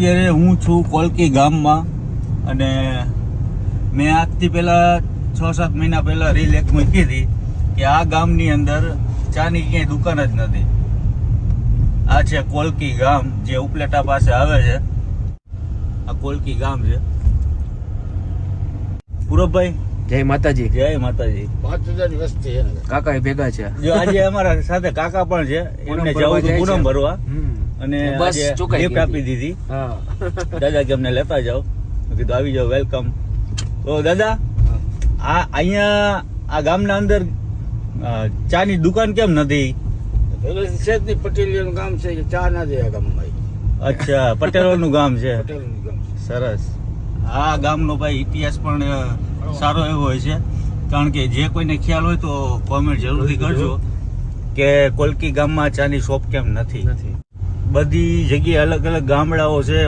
અત્યારે હું છું કોલકી ગામમાં અને મેં આજથી પહેલા 6-7 મહિના પહેલા રીલ એક મૂકી હતી કે આ ગામની અંદર ચાની ક્યાંય દુકાન જ નથી. આ છે કોલકી ગામ જે ઉપલેટા પાસે આવે છે. આ કોલકી ગામ છે. પૂરબભાઈ જય માતાજી. જય માતાજી. 5000 વસ્તી છે ને કાકા એ ભેગા છે. જો આજે અમારા સાથે કાકા પણ છે. એમને જવું હતું પૂનમ ભરવા અને બસ આજે ચૂકાઈ ગિફ્ટ આપી દીધી. હા દાદા કે અમને લેતા જાઓ. મેં કીધું આવી જાઓ, વેલકમ. તો દાદા આ અહીંયા આ ગામના અંદર ચાની દુકાન કેમ નથી? પેલેથી છે જ નહીં. પટેલિયાનું ગામ છે કે ચા ના દે આ ગામમાં. અચ્છા, પટેલોનું ગામ છે. પટેલનું ગામ છે. સરસ. આ ગામનો ભાઈ ઇતિહાસ પણ સારો એવો હોય છે. કારણ કે જે કોઈને ખ્યાલ હોય તો કોમેન્ટ જરૂરથી કરજો કે કોલકી ગામમાં ચાની શોપ કેમ નથી. બધી જગ્યાએ અલગ અલગ ગામડાઓ છે.